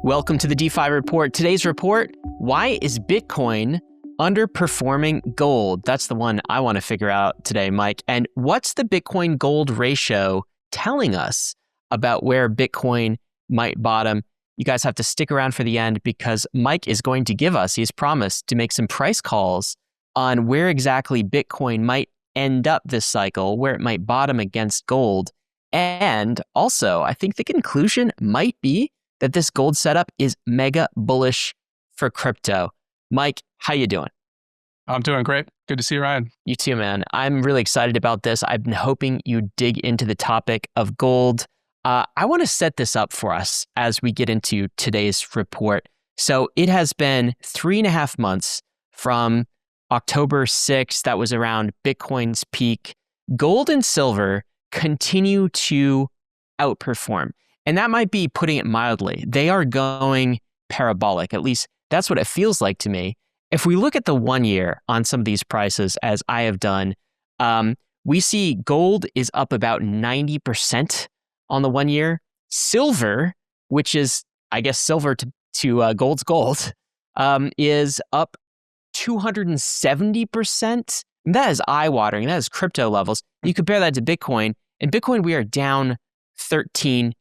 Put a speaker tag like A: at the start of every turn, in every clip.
A: Welcome to the DeFi Report. Today's report, why is Bitcoin underperforming gold? That's the one I want to figure out today, Mike. And what's the Bitcoin gold ratio telling us about where Bitcoin might bottom? You guys have to stick around for the end because Mike is going to give us, he's promised to make some price calls on where exactly Bitcoin might end up this cycle, where it might bottom against gold. And also, I think the conclusion might be that this gold setup is mega bullish for crypto. Mike, how you doing?
B: I'm doing great. Good to see you, Ryan.
A: You too, man. I'm really excited about this. I've been hoping you dig into the topic of gold. I want to set this up for us as we get into today's report. So it has been 3.5 months from October 6th. That was around Bitcoin's peak. Gold and silver continue to outperform. And that might be putting it mildly. They are going parabolic. At least that's what it feels like to me. If we look at the 1 year on some of these prices, as I have done, we see gold is up about 90% on the 1 year. Silver, which is, I guess, silver to gold's gold, is up 270%. That is eye-watering. That is crypto levels. You compare that to Bitcoin. In Bitcoin, we are down 13%.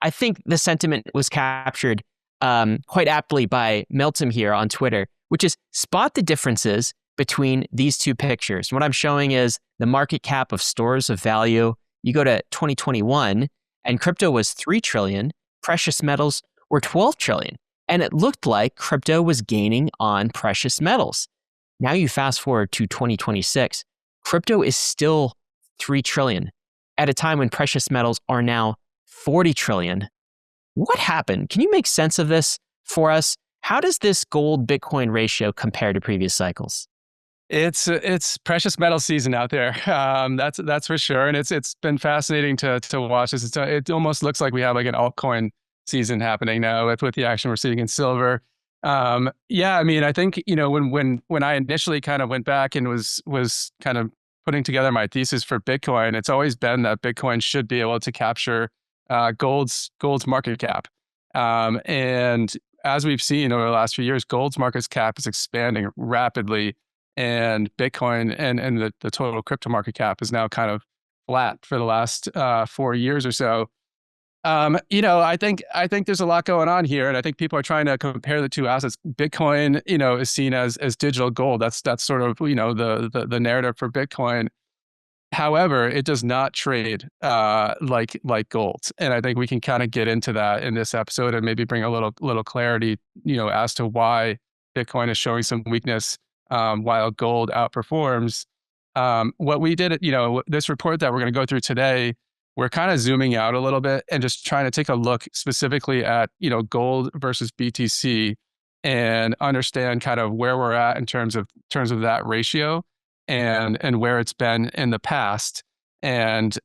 A: I think the sentiment was captured quite aptly by Meltem here on Twitter, which is spot the differences between these two pictures. What I'm showing is the market cap of stores of value. You go to 2021 and crypto was 3 trillion, precious metals were 12 trillion. And it looked like crypto was gaining on precious metals. Now you fast forward to 2026, crypto is still 3 trillion at a time when precious metals are now 40 trillion. What happened? Can you make sense of this for us? How does this gold Bitcoin ratio compare to previous cycles?
B: It's precious metal season out there. That's for sure. And it's been fascinating to watch this. It almost looks like we have like an altcoin season happening now with the action we're seeing in silver. Yeah, I mean, I think, when I initially kind of went back and was kind of putting together my thesis for Bitcoin, it's always been that Bitcoin should be able to capture gold's market cap. And as we've seen over the last few years, gold's market cap is expanding rapidly, and Bitcoin and the total crypto market cap is now kind of flat for the last 4 years or so. I think there's a lot going on here, and I think people are trying to compare the two assets. Bitcoin, is seen as digital gold. That's sort of the narrative for Bitcoin. However, it does not trade like gold, and I think we can kind of get into that in this episode and maybe bring a little clarity, as to why Bitcoin is showing some weakness while gold outperforms. What we did, this report that we're going to go through today, we're kind of zooming out a little bit and just trying to take a look specifically at, gold versus BTC and understand kind of where we're at in terms of that ratio and where it's been in the past. And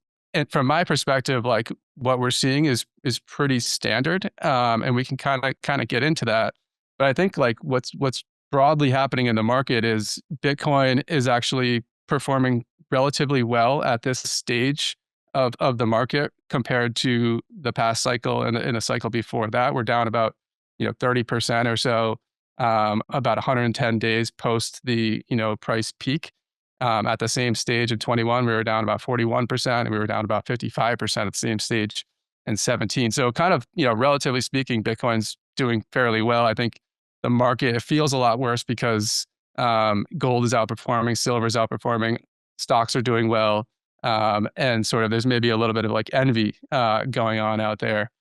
B: from my perspective, like what we're seeing is pretty standard. And we can kind of get into that. But I think like what's broadly happening in the market is Bitcoin is actually performing relatively well at this stage of the market compared to the past cycle and in a cycle before that. We're down about 30% or so, about 110 days post the price peak. At the same stage in 21, we were down about 41%, and we were down about 55% at the same stage in 17. So kind of relatively speaking, Bitcoin's doing fairly well. I think the market, it feels a lot worse because gold is outperforming, silver is outperforming, stocks are doing well. And sort of there's maybe a little bit of like envy going on out there.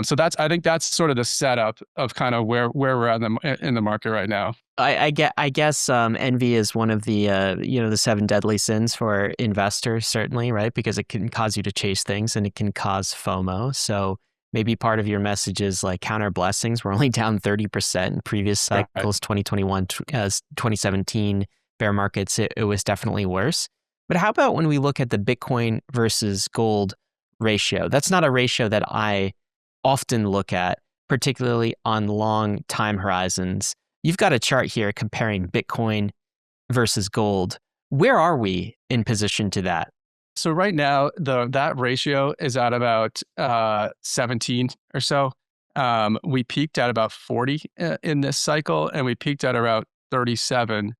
B: So I think that's sort of the setup of kind of where we're at in the market right now.
A: I guess envy is one of the the 7 deadly sins for investors, certainly, right? Because it can cause you to chase things and it can cause FOMO. So maybe part of your message is like count our blessings. We're only down 30% in previous cycles, right. 2021, 2017 bear markets. It was definitely worse. But how about when we look at the Bitcoin versus gold ratio? That's not a ratio that I often look at, particularly on long time horizons. You've got a chart here comparing Bitcoin versus gold. Where are we in position to that?
B: So right now, that ratio is at about 17 or so. We peaked at about 40 in this cycle, and we peaked at about 37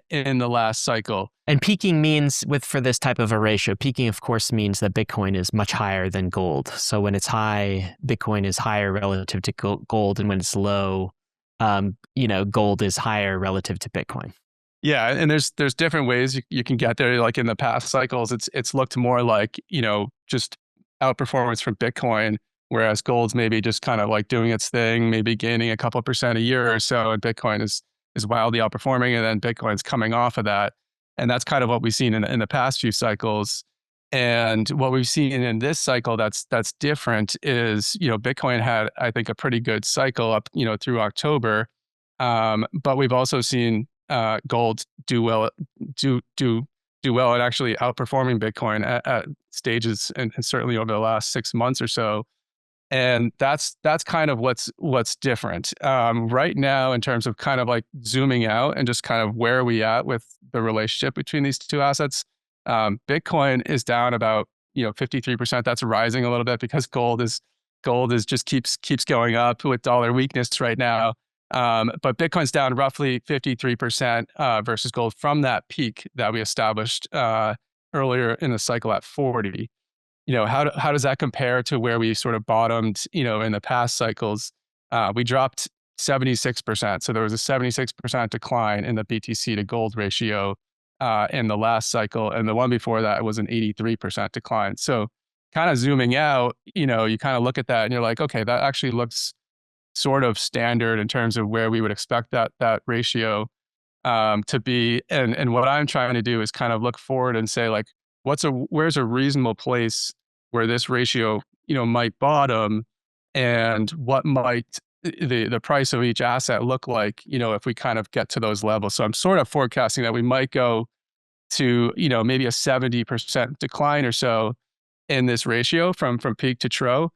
B: in the last cycle.
A: And peaking means for this type of a ratio, peaking of course means that Bitcoin is much higher than gold. So when it's high, Bitcoin is higher relative to gold, and when it's low, gold is higher relative to Bitcoin.
B: Yeah, and there's different ways you can get there. Like in the past cycles, it's looked more like just outperformance from Bitcoin, whereas gold's maybe just kind of like doing its thing, maybe gaining a couple percent a year or so, and Bitcoin is wildly outperforming, and then Bitcoin's coming off of that. And that's kind of what we've seen in the past few cycles. And what we've seen in this cycle that's different is, Bitcoin had, I think, a pretty good cycle up, through October. But we've also seen gold do well and actually outperforming Bitcoin at stages, and certainly over the last 6 months or so. And that's kind of what's different right now in terms of kind of like zooming out and just kind of where are we at with the relationship between these two assets. Bitcoin is down about 53%. That's rising a little bit because gold is just keeps going up with dollar weakness right now. But Bitcoin's down roughly 53% versus gold from that peak that we established earlier in the cycle at 40. How does that compare to where we sort of bottomed, in the past cycles? We dropped 76%. So there was a 76% decline in the BTC to gold ratio in the last cycle. And the one before that was an 83% decline. So kind of zooming out, you kind of look at that and you're like, okay, that actually looks sort of standard in terms of where we would expect that ratio to be. And what I'm trying to do is kind of look forward and say, like, where's a reasonable place where this ratio, might bottom, and what might the price of each asset look like, if we kind of get to those levels. So I'm sort of forecasting that we might go to, maybe a 70% decline or so in this ratio from peak to trough.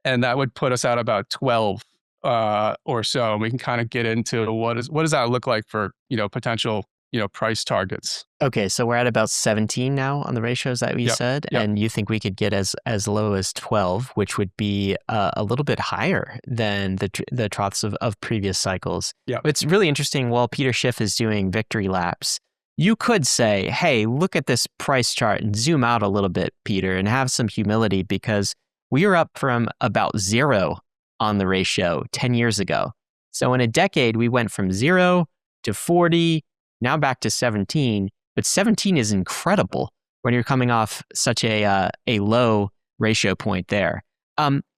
B: And that would put us at about 12 or so. And we can kind of get into what does that look like for, potential, price targets.
A: Okay, so we're at about 17 now on the ratios that we said, and you think we could get as low as 12, which would be a little bit higher than the troughs of previous cycles.
B: Yeah,
A: it's really interesting. While Peter Schiff is doing victory laps, you could say, hey, look at this price chart and zoom out a little bit, Peter, and have some humility, because we are up from about 0 on the ratio 10 years ago. So in a decade, we went from 0 to 40, now back to 17. But 17 is incredible when you're coming off such a low ratio point there.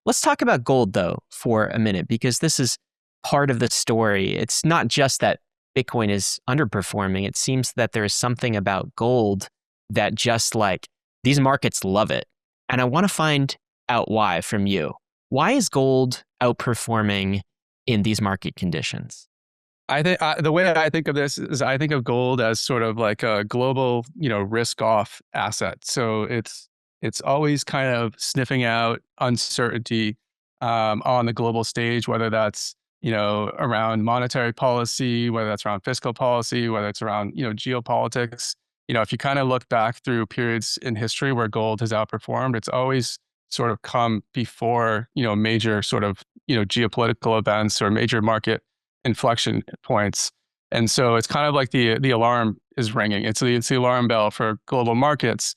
A: Let's talk about gold, though, for a minute, because this is part of the story. It's not just that Bitcoin is underperforming. It seems that there is something about gold that just like these markets love it. And I want to find out why from you. Why is gold outperforming in these market conditions?
B: I think the way I think of this is I think of gold as sort of like a global, risk-off asset. So it's always kind of sniffing out uncertainty on the global stage, whether that's around monetary policy, whether that's around fiscal policy, whether it's around geopolitics. If you kind of look back through periods in history where gold has outperformed, it's always sort of come before major sort of geopolitical events or major market inflection points. And so it's kind of like the alarm is ringing. It's the alarm bell for global markets.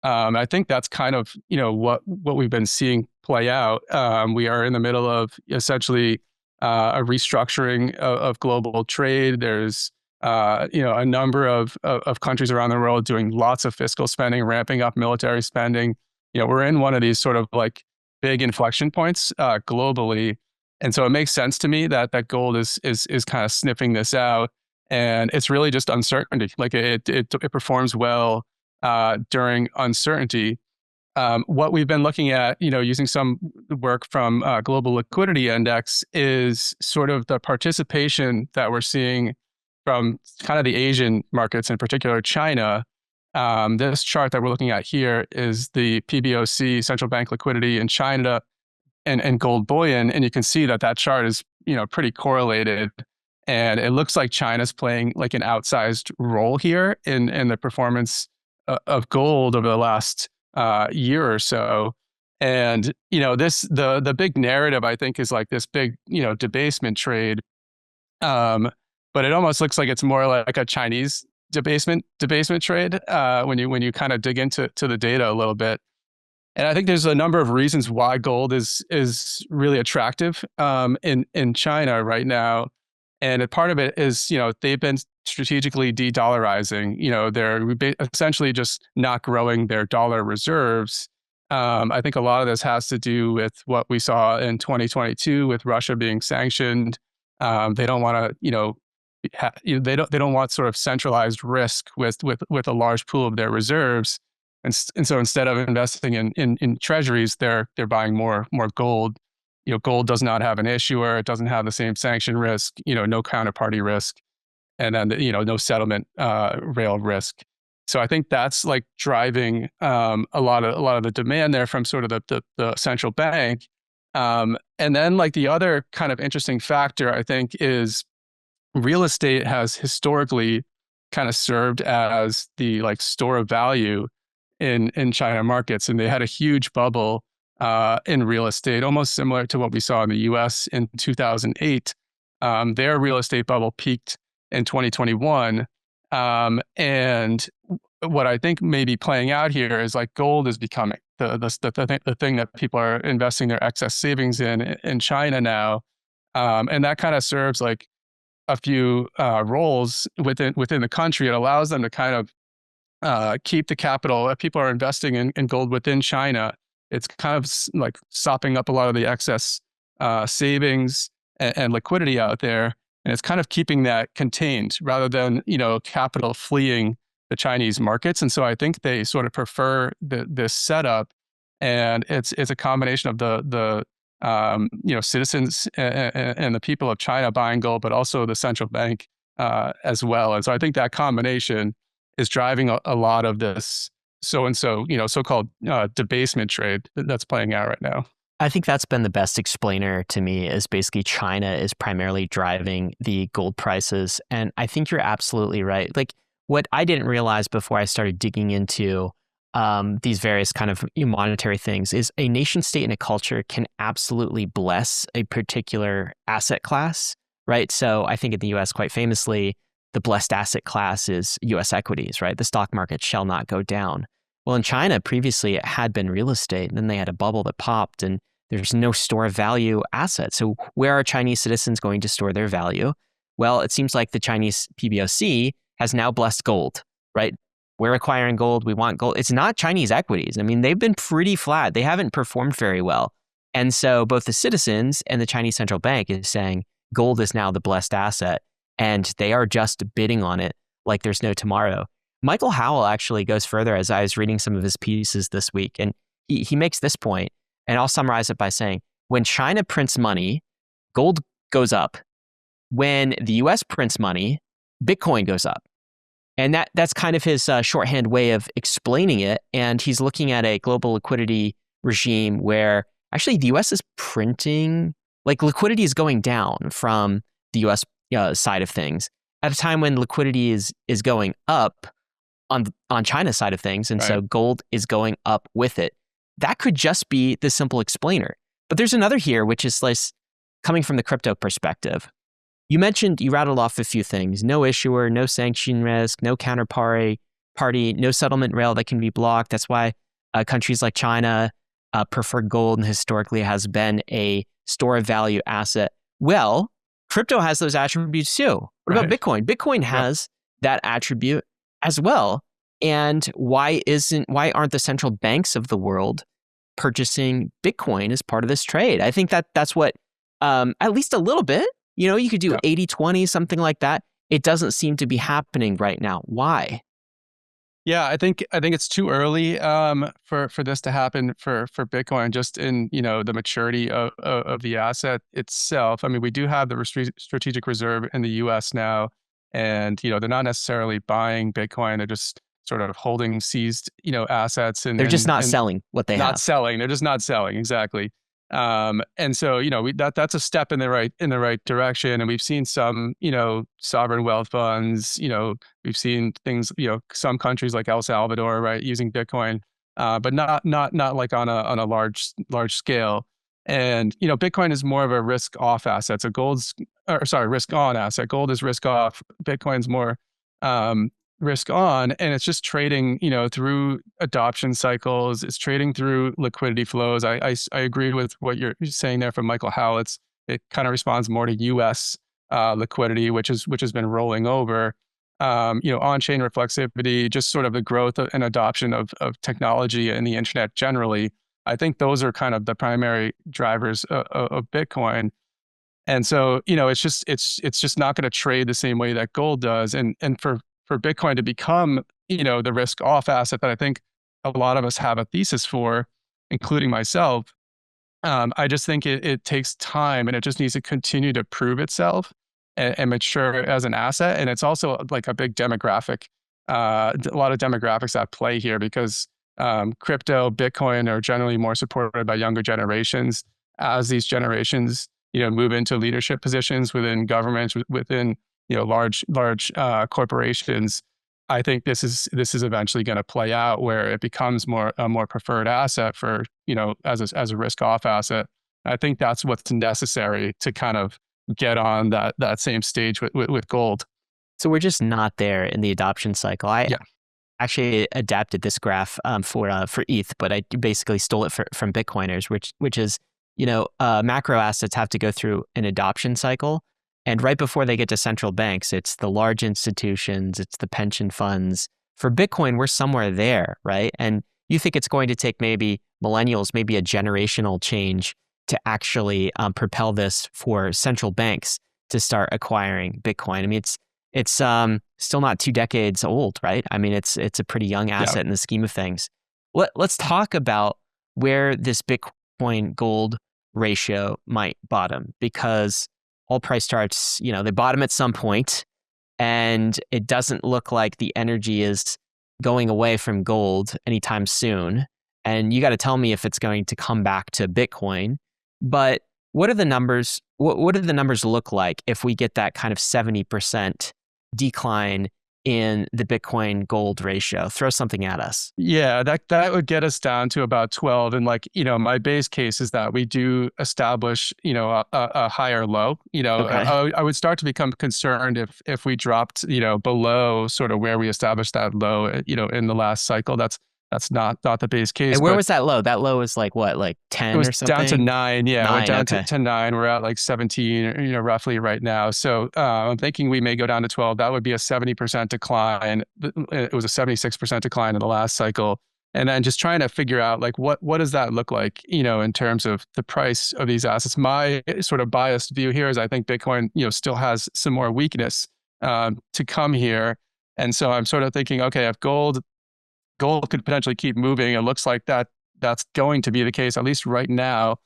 B: I think that's kind of what we've been seeing play out. We are in the middle of essentially a restructuring of global trade. There's a number of countries around the world doing lots of fiscal spending, ramping up military spending. We're in one of these sort of like big inflection points globally. And so it makes sense to me that gold is kind of sniffing this out, and it's really just uncertainty. Like it performs well during uncertainty. What we've been looking at, using some work from Global Liquidity Index, is sort of the participation that we're seeing from kind of the Asian markets, in particular China. This chart that we're looking at here is the PBOC, central bank liquidity in China, and gold bullion, and you can see that chart is pretty correlated, and it looks like China's playing like an outsized role here in the performance of gold over the last year or so. And the big narrative, I think, is like this big debasement trade. But it almost looks like it's more like a Chinese debasement trade when you kind of dig into the data a little bit. And I think there's a number of reasons why gold is really attractive in China right now. And a part of it is, they've been strategically de-dollarizing. They're essentially just not growing their dollar reserves. I think a lot of this has to do with what we saw in 2022 with Russia being sanctioned. They don't want to, they don't want sort of centralized risk with a large pool of their reserves. And so instead of investing in treasuries, they're buying more gold. Gold does not have an issuer. It doesn't have the same sanction risk, no counterparty risk, and then, no settlement rail risk. So I think that's like driving a lot of the demand there from sort of the central bank. And then like the other kind of interesting factor, I think, is real estate has historically kind of served as the like store of value in China markets. And they had a huge bubble in real estate, almost similar to what we saw in the US in 2008. Their real estate bubble peaked in 2021. And what I think may be playing out here is like gold is becoming the thing that people are investing their excess savings in China now. And that kind of serves like a few roles within the country. It allows them to kind of keep the capital. If people are investing in gold within China, it's kind of like sopping up a lot of the excess savings and liquidity out there. And it's kind of keeping that contained rather than, capital fleeing the Chinese markets. And so I think they sort of prefer this setup. And it's a combination of the citizens and the people of China buying gold, but also the central bank as well. And so I think that combination is driving a lot of this so-called debasement trade that's playing out right now.
A: I think that's been the best explainer to me, is basically China is primarily driving the gold prices. And I think you're absolutely right. Like, what I didn't realize before I started digging into these various kind of monetary things is a nation state and a culture can absolutely bless a particular asset class, right? So I think in the US, quite famously, the blessed asset class is US equities, right? The stock market shall not go down. Well, in China, previously, it had been real estate, and then they had a bubble that popped, and there's no store of value asset. So where are Chinese citizens going to store their value? Well, it seems like the Chinese PBOC has now blessed gold, right? We're acquiring gold. We want gold. It's not Chinese equities. I mean, they've been pretty flat. They haven't performed very well. And so both the citizens and the Chinese central bank is saying gold is now the blessed asset, and they are just bidding on it like there's no tomorrow. Michael Howell actually goes further, as I was reading some of his pieces this week, and he makes this point, and I'll summarize it by saying, when China prints money, gold goes up. When the US prints money, Bitcoin goes up. And that's kind of his shorthand way of explaining it. And he's looking at a global liquidity regime where actually the US is printing, like liquidity is going down from the US side of things at a time when liquidity is going up on China's side of things. And so gold is going up with it. That could just be the simple explainer. But there's another here, which is like coming from the crypto perspective. You rattled off a few things: no issuer, no sanction risk, no counterparty, no settlement rail that can be blocked. That's why countries like China prefer gold, and historically has been a store of value asset. Well, crypto has those attributes too. What about Bitcoin? Bitcoin has that attribute as well. And why aren't the central banks of the world purchasing Bitcoin as part of this trade? I think that's what, at least a little bit, you could do 80-20, something like that. It doesn't seem to be happening right now. Why?
B: Yeah, I think it's too early for this to happen for Bitcoin, just in the maturity of the asset itself. I mean, we do have the strategic reserve in the U.S. now, and they're not necessarily buying Bitcoin; they're just sort of holding seized assets, and
A: they're just not selling what they have.
B: Not selling. They're just not selling, exactly. And so that's a step in the right direction. And we've seen some sovereign wealth funds. We've seen things. Some countries like El Salvador, right, using Bitcoin but not like on a large scale. And Bitcoin is more of a risk off asset. So risk on asset. Gold is risk off. Bitcoin's more risk on, and it's just trading, through adoption cycles. It's trading through liquidity flows. I agree with what you're saying there from Michael Howell. It kind of responds more to U.S. Liquidity, which has been rolling over. On-chain reflexivity, just sort of the growth and adoption of technology and the internet generally. I think those are kind of the primary drivers of Bitcoin. And so, it's just not going to trade the same way that gold does. And for Bitcoin to become, the risk off asset that I think a lot of us have a thesis for, including myself, I just think it takes time, and it just needs to continue to prove itself and mature as an asset. And it's also like a big demographic, a lot of demographics at play here, because crypto, Bitcoin are generally more supported by younger generations. As these generations, move into leadership positions within governments, within large corporations, I think this is eventually going to play out where it becomes a more preferred asset for as a risk off asset. I think that's what's necessary to kind of get on that same stage with gold.
A: So we're just not there in the adoption cycle. I
B: Yeah.
A: actually adapted this graph for ETH, but I basically stole it from Bitcoiners, which is macro assets have to go through an adoption cycle. And right before they get to central banks, it's the large institutions, it's the pension funds. For Bitcoin, we're somewhere there, right? And you think it's going to take maybe millennials, maybe a generational change to actually propel this for central banks to start acquiring Bitcoin. I mean, it's still not 2 decades old, right? I mean, it's a pretty young asset in the scheme of things. Let's talk about where this Bitcoin gold ratio might bottom, because all price charts, they bottom at some point, and it doesn't look like the energy is going away from gold anytime soon. And you got to tell me if it's going to come back to Bitcoin. But what are the numbers? What do the numbers look like if we get that kind of 70% decline in the Bitcoin gold ratio? Throw something at us.
B: Yeah, that would get us down to about 12. And my base case is that we do establish, a higher low.
A: Okay.
B: I would start to become concerned if we dropped, below sort of where we established that low, in the last cycle. That's not the base case.
A: And where was that low? That low was like what, like 10
B: it was
A: or something?
B: down to 9. Yeah,
A: 9,
B: it went down
A: okay.
B: to 9. We're at like 17, roughly right now. So I'm thinking we may go down to 12. That would be a 70% decline. It was a 76% decline in the last cycle. And then just trying to figure out like what does that look like, in terms of the price of these assets. My sort of biased view here is I think Bitcoin, still has some more weakness to come here. And so I'm sort of thinking, okay, if gold could potentially keep moving, it looks like that's going to be the case, at least right now.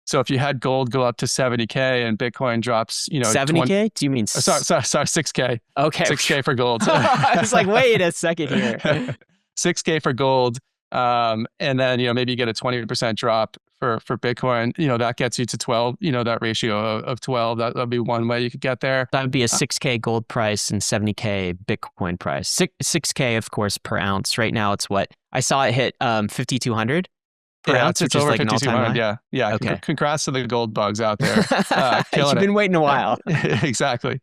B: So if you had gold go up to 70K and Bitcoin drops,
A: 70K? Do you mean?
B: Sorry, 6K.
A: Okay.
B: 6K for gold.
A: I was like, wait a second here.
B: 6K for gold. And then, maybe you get a 20% drop for Bitcoin, that gets you to 12, that ratio of 12, that'd be one way you could get there.
A: That would be a 6K gold price and 70K Bitcoin price. 6K, of course, per ounce. Right now, it's what? I saw it hit 5,200 per ounce,
B: it's
A: which
B: over
A: is like an all-time high.
B: Yeah. Yeah.
A: Okay.
B: Congrats to the gold bugs out there.
A: You've been waiting a while.
B: Exactly.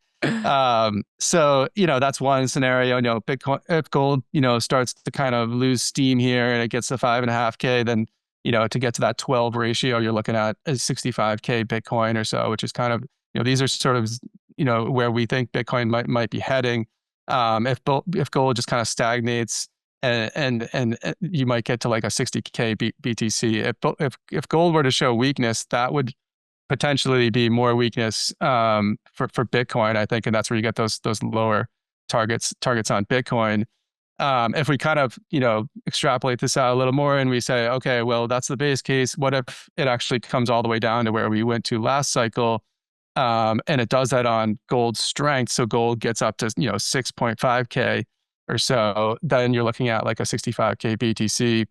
B: So, that's one scenario. Bitcoin, if gold, starts to kind of lose steam here and it gets to 5.5K, then, to get to that 12 ratio, you're looking at a 65K Bitcoin or so, which is kind of, these are sort of, where we think Bitcoin might be heading. If gold just kind of stagnates and you might get to like a 60K BTC. If gold were to show weakness, that would potentially be more weakness for Bitcoin, I think, and that's where you get those lower targets on Bitcoin. If we kind of extrapolate this out a little more and we say, okay, well, that's the base case. What if it actually comes all the way down to where we went to last cycle, and it does that on gold's strength? So gold gets up to 6.5K or so. Then you're looking at like a 65K BTC.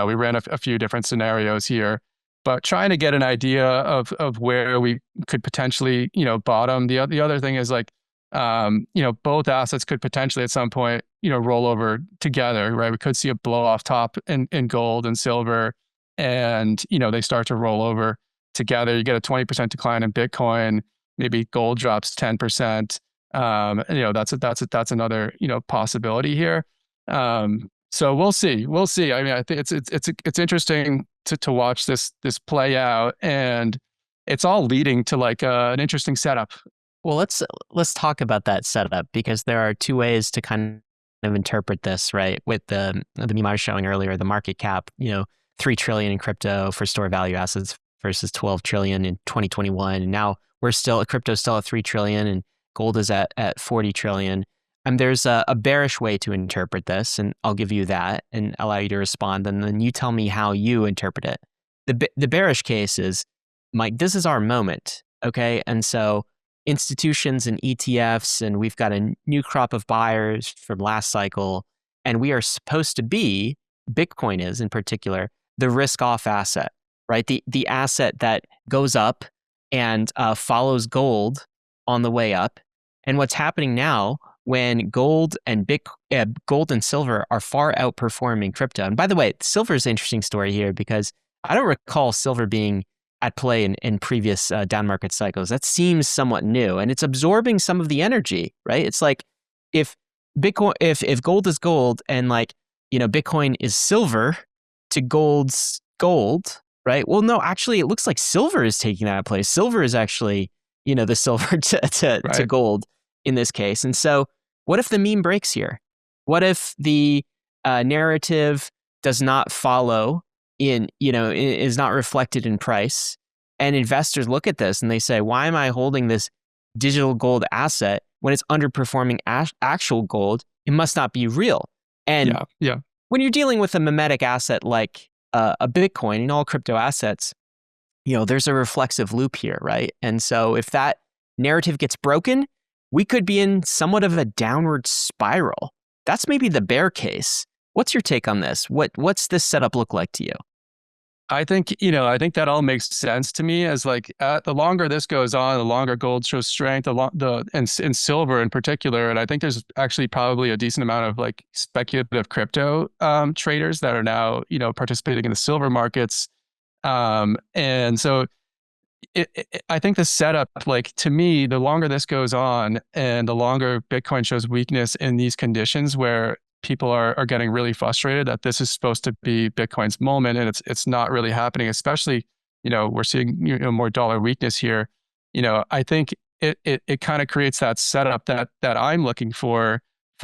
B: We ran a few different scenarios here, but trying to get an idea of where we could potentially, bottom. The other thing is like, both assets could potentially at some point, roll over together, right? We could see a blow off top in gold and silver, and, they start to roll over together. You get a 20% decline in Bitcoin, maybe gold drops 10%. That's another, possibility here. So we'll see. We'll see. I mean, I think it's interesting to watch this play out, and it's all leading to like an interesting setup.
A: Well, let's talk about that setup, because there are two ways to kind of interpret this, right? With the meme I was showing earlier, the market cap, 3 trillion in crypto for store value assets versus 12 trillion in 2021. And now crypto's still at 3 trillion and gold is at 40 trillion. And there's a bearish way to interpret this, and I'll give you that and allow you to respond. And then you tell me how you interpret it. The bearish case is, Mike, this is our moment, okay? And so institutions and ETFs, and we've got a new crop of buyers from last cycle, and we are supposed to be, Bitcoin is in particular, the risk-off asset, right? The asset that goes up and follows gold on the way up. And what's happening now, when gold and silver are far outperforming crypto. And by the way, silver is an interesting story here, because I don't recall silver being at play in previous down market cycles. That seems somewhat new, and it's absorbing some of the energy, right? It's like if Bitcoin, if gold is gold, and Bitcoin is silver to gold's gold, right? Well, no, actually, it looks like silver is taking that place. Silver is actually, the silver to gold in this case. And so, what if the meme breaks here? What if the narrative does not follow is not reflected in price, and investors look at this and they say, why am I holding this digital gold asset when it's underperforming actual gold? It must not be real. And when you're dealing with a mimetic asset like a Bitcoin and all crypto assets, there's a reflexive loop here, right? And so if that narrative gets broken, we could be in somewhat of a downward spiral. That's maybe the bear case. What's your take on this? What's this setup look like to you?
B: I think that all makes sense to me, as like the longer this goes on, the longer gold shows strength, and silver in particular. And I think there's actually probably a decent amount of like speculative crypto traders that are now, participating in the silver markets. And so I think the setup, like, to me, the longer this goes on and the longer Bitcoin shows weakness in these conditions where people are getting really frustrated that this is supposed to be Bitcoin's moment and it's not really happening, especially, we're seeing, more dollar weakness here. I think it kind of creates that setup that I'm looking for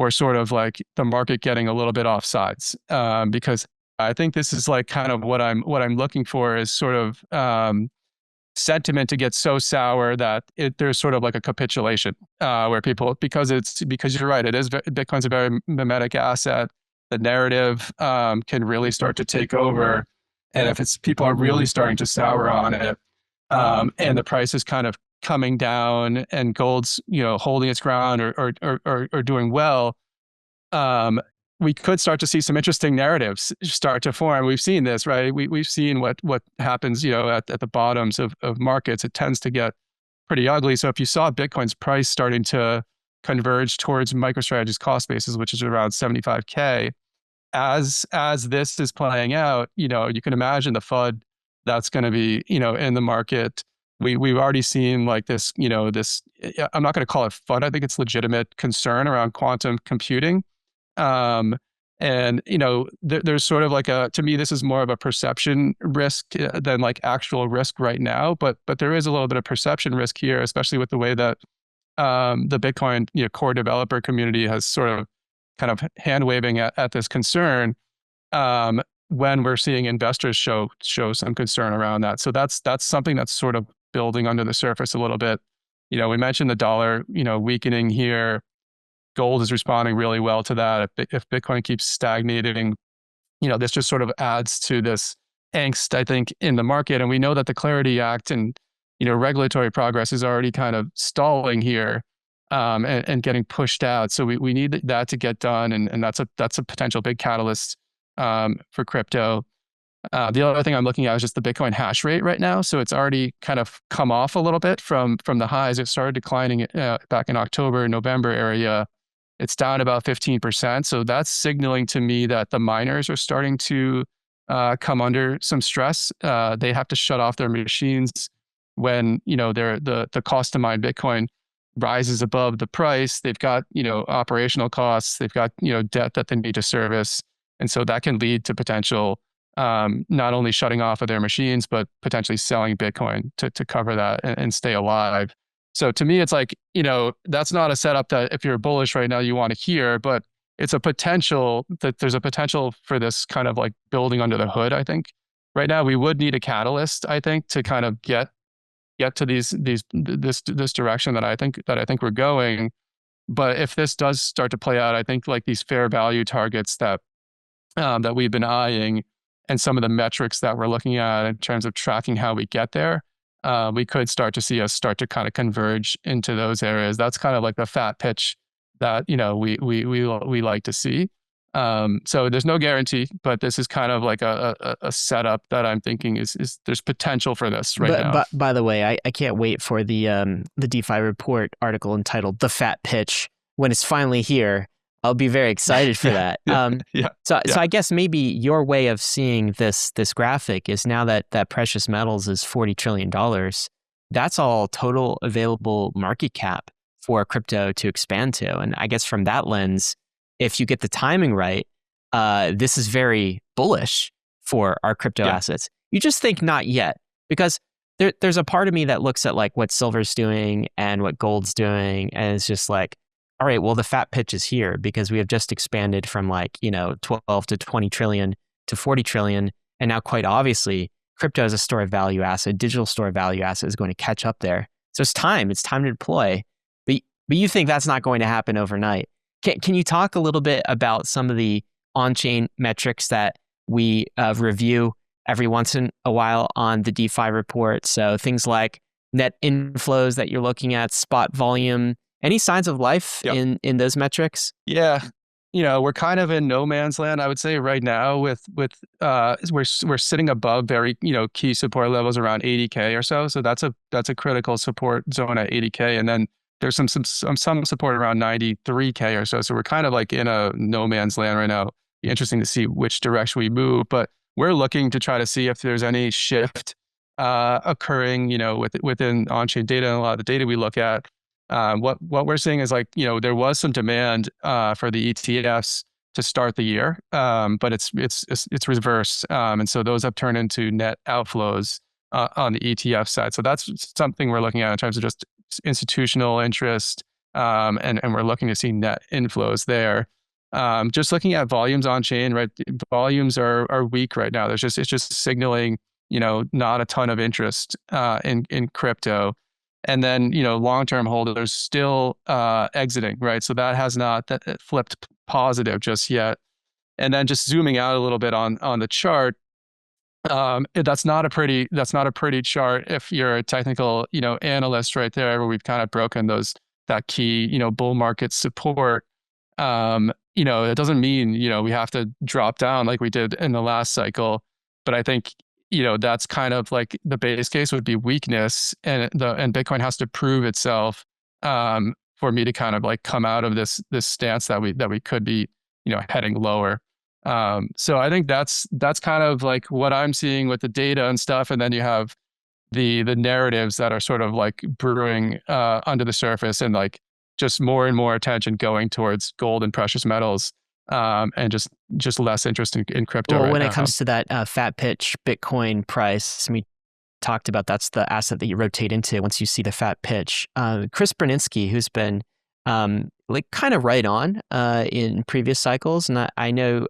B: sort of like the market getting a little bit off sides, because I think this is like kind of what I'm looking for is sort of sentiment to get so sour that there's sort of like a capitulation where people, because you're right, Bitcoin's a very mimetic asset. The narrative can really start to take over, and if people are really starting to sour on it, and the price is kind of coming down, and gold's holding its ground or doing well, we could start to see some interesting narratives start to form. We've seen this, right? We've seen what happens, at the bottoms of markets. It tends to get pretty ugly. So if you saw Bitcoin's price starting to converge towards MicroStrategy's cost basis, which is around 75K, as this is playing out, you can imagine the FUD that's going to be, in the market. We've already seen like this, this, I'm not going to call it FUD. I think it's legitimate concern around quantum computing. And there's sort of like to me, this is more of a perception risk than like actual risk right now, but there is a little bit of perception risk here, especially with the way that the Bitcoin core developer community has sort of kind of hand waving at this concern, when we're seeing investors show some concern around that. So that's something that's sort of building under the surface a little bit. We mentioned the dollar weakening here. Gold is responding really well to that. If Bitcoin keeps stagnating, this just sort of adds to this angst, I think, in the market. And we know that the Clarity Act and, regulatory progress is already kind of stalling here, and getting pushed out. So we need that to get done. And that's a potential big catalyst for crypto. The other thing I'm looking at is just the Bitcoin hash rate right now. So it's already kind of come off a little bit from the highs. It started declining back in October, November area. It's down about 15%. So that's signaling to me that the miners are starting to come under some stress. They have to shut off their machines when the cost to mine Bitcoin rises above the price. They've got operational costs. They've got debt that they need to service, and so that can lead to potential not only shutting off of their machines, but potentially selling Bitcoin to cover that and stay alive. So to me, it's like, that's not a setup that if you're bullish right now, you want to hear, but it's a potential that there's a potential for this kind of like building under the hood. I think right now we would need a catalyst, I think, to kind of get to this direction that I think we're going. But if this does start to play out, I think like these fair value targets that we've been eyeing and some of the metrics that we're looking at in terms of tracking how we get there, we could start to see us start to kind of converge into those areas. That's kind of like the fat pitch that we like to see. So there's no guarantee, but this is kind of like a setup that I'm thinking is there's potential for this right now.
A: But by the way, I can't wait for the DeFi Report article entitled "The Fat Pitch" when it's finally here. I'll be very excited for that. So I guess maybe your way of seeing this graphic is now that precious metals is $40 trillion. That's all total available market cap for crypto to expand to. And I guess from that lens, if you get the timing right, this is very bullish for our crypto assets. You just think not yet, because there's a part of me that looks at like what silver's doing and what gold's doing, and it's just like, all right, well, the fat pitch is here because we have just expanded from 12 to 20 trillion to 40 trillion. And now quite obviously, crypto as a store of value asset, digital store of value asset is going to catch up there. So it's time to deploy. But you think that's not going to happen overnight. Can you talk a little bit about some of the on-chain metrics that we review every once in a while on the DeFi report? So things like net inflows that you're looking at, spot volume. Any signs of life in those metrics?
B: Yeah, we're kind of in no man's land, I would say, right now. With we're sitting above very key support levels around 80K or so. So that's a critical support zone at 80K, and then there's some support around 93K or so. So we're kind of like in a no man's land right now. Be interesting to see which direction we move, but we're looking to try to see if there's any shift occurring, within on-chain data and a lot of the data we look at. What we're seeing is there was some demand for the ETFs to start the year, but it's reverse, and so those have turned into net outflows on the ETF side. So that's something we're looking at in terms of just institutional interest, and we're looking to see net inflows there. Just looking at volumes on chain, right? Volumes are weak right now. It's just signaling not a ton of interest in crypto. And then, long-term holders still exiting, right? So that has not flipped positive just yet. And then just zooming out a little bit on the chart, that's not a pretty chart if you're a technical, analyst right there, where we've kind of broken that key, bull market support. It doesn't mean, we have to drop down like we did in the last cycle, but I think that's kind of like the base case would be weakness, and Bitcoin has to prove itself for me to kind of like come out of this stance that we could be heading lower. So I think that's kind of like what I'm seeing with the data and stuff, and then you have the narratives that are sort of like brewing under the surface, and like just more and more attention going towards gold and precious metals. And just less interest in crypto.
A: Well,
B: right
A: when
B: now.
A: It comes to that fat pitch Bitcoin price, we talked about that's the asset that you rotate into once you see the fat pitch. Chris Berninsky, who's been kind of right on in previous cycles, and I know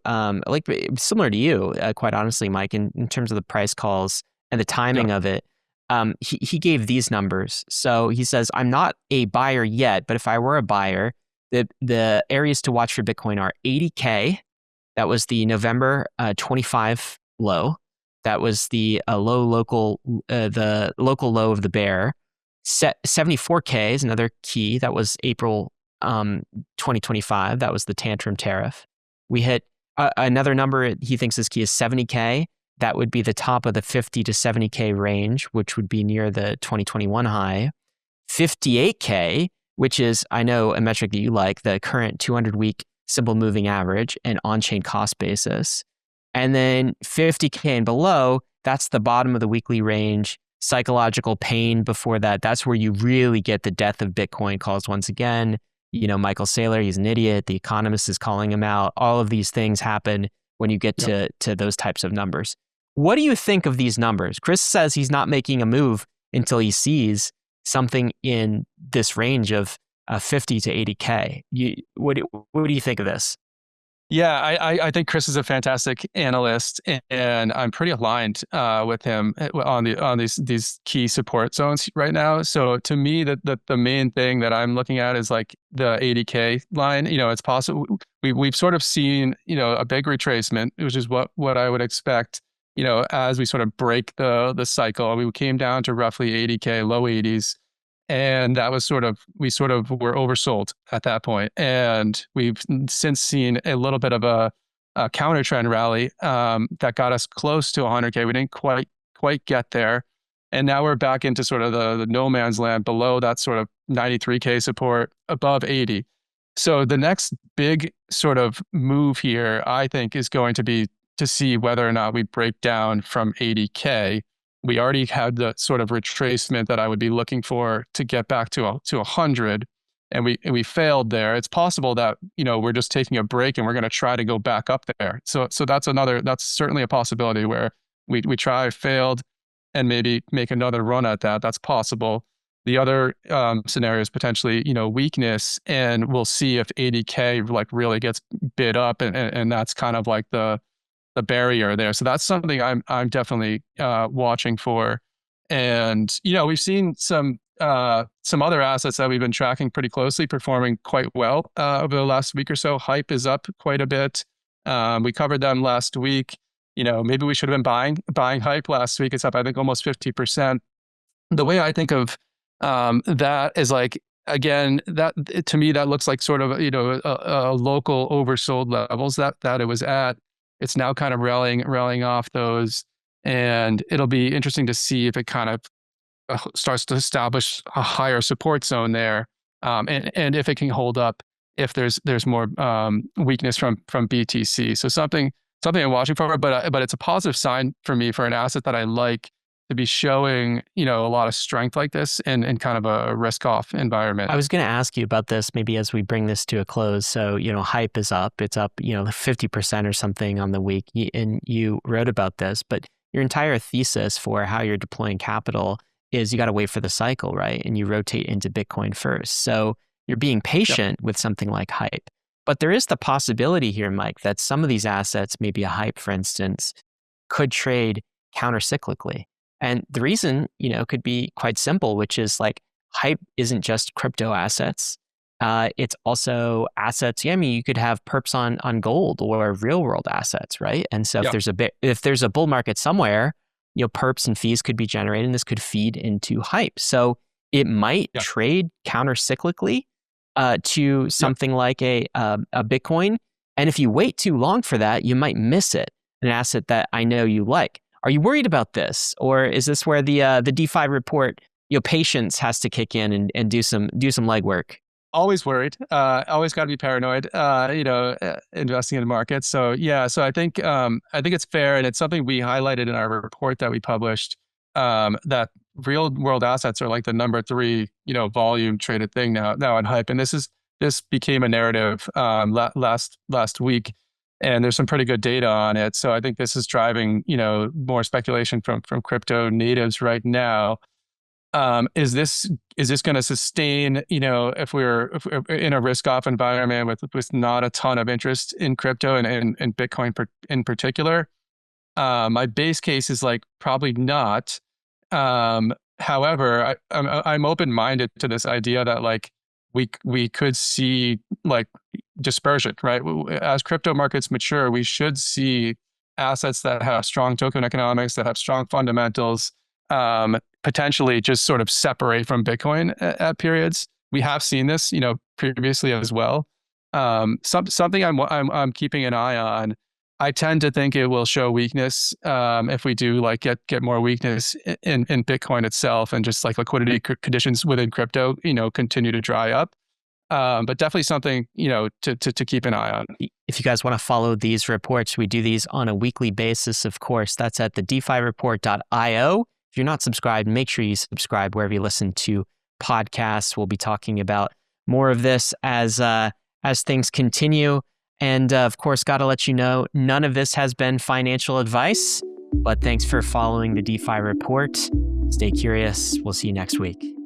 A: similar to you, quite honestly, Mike, in terms of the price calls and the timing of it. He gave these numbers. So he says, I'm not a buyer yet, but if I were a buyer, the areas to watch for Bitcoin are 80K. That was the November 25 low. That was the local low of the bear. 74K is another key. That was April 2025. That was the tantrum tariff. We hit another number he thinks is key is 70K. that would be the top of the 50 to 70K range, which would be near the 2021 high. 58K, which is, I know, a metric that you like, the current 200-week simple moving average and on-chain cost basis. And then 50K and below, that's the bottom of the weekly range. Psychological pain before that, that's where you really get the death of Bitcoin calls once again. Michael Saylor, he's an idiot. The Economist is calling him out. All of these things happen when you get to those types of numbers. What do you think of these numbers? Chris says he's not making a move until he sees something in this range of 50 to 80K. What do you think of this?
B: Yeah, I think Chris is a fantastic analyst, and I'm pretty aligned with him on these key support zones right now. So to me, the main thing that I'm looking at is like the 80K line. It's possible we've sort of seen a big retracement, which is what I would expect. As we sort of break the cycle, we came down to roughly 80K, low 80s. And that was we were oversold at that point. And we've since seen a little bit of a counter trend rally that got us close to 100K. We didn't quite get there. And now we're back into sort of the no man's land below that sort of 93K support, above 80. So the next big sort of move here, I think, is going to be to see whether or not we break down from 80K. We already had the sort of retracement that I would be looking for to get back to 100, and we failed there. It's possible that we're just taking a break and we're going to try to go back up there. So that's certainly a possibility where we try, failed, and maybe make another run at that. That's possible. The other scenario is potentially weakness, and we'll see if 80K like really gets bid up, and that's kind of like the barrier there. So that's something I'm definitely watching for. And we've seen some other assets that we've been tracking pretty closely performing quite well over the last week or so. Hype is up quite a bit. We covered them last week. Maybe we should have been buying Hype last week. It's up, I think, almost 50%. The way I think of that is like, again, that to me that looks like sort of a local oversold levels that it was at. It's now kind of rallying off those, and it'll be interesting to see if it kind of starts to establish a higher support zone there, and if it can hold up if there's more weakness from BTC. So something I'm watching for, but it's a positive sign for me for an asset that I like to be showing a lot of strength like this in kind of a risk-off environment.
A: I was going to ask you about this maybe as we bring this to a close. So, Hype is up. It's up, 50% or something on the week. And you wrote about this, but your entire thesis for how you're deploying capital is you got to wait for the cycle, right? And you rotate into Bitcoin first. So you're being patient with something like Hype. But there is the possibility here, Mike, that some of these assets, maybe a Hype, for instance, could trade countercyclically. And the reason, could be quite simple, which is like Hype isn't just crypto assets. It's also assets. Yeah, I mean, you could have perps on gold or real world assets, right? And so if there's a bull market somewhere, perps and fees could be generated, and this could feed into Hype. So it might trade countercyclically to something like a Bitcoin. And if you wait too long for that, you might miss it. An asset that I know you like. Are you worried about this, or is this where the DeFi report, patience has to kick in and do some legwork?
B: Always worried. Always got to be paranoid. Investing in the market. So I think it's fair, and it's something we highlighted in our report that we published. That real world assets are like the number 3 volume traded thing now on Hype, and this became a narrative last week. And there's some pretty good data on it. So I think this is driving, more speculation from crypto natives right now. Is this going to sustain, if we're in a risk-off environment with not a ton of interest in crypto and Bitcoin in particular? My base case is like probably not. However, I'm open-minded to this idea that like we could see like dispersion, right? As crypto markets mature, we should see assets that have strong token economics, that have strong fundamentals, potentially just sort of separate from Bitcoin at periods. We have seen this, previously as well. Something I'm keeping an eye on I tend to think it will show weakness if we do like get more weakness in Bitcoin itself, and just like liquidity conditions within crypto, continue to dry up. But definitely something, to keep an eye on.
A: If you guys want to follow these reports, we do these on a weekly basis, of course. That's at the DeFiReport.io. If you're not subscribed, make sure you subscribe wherever you listen to podcasts. We'll be talking about more of this as things continue. And of course, got to let you know, none of this has been financial advice, but thanks for following the DeFi Report. Stay curious. We'll see you next week.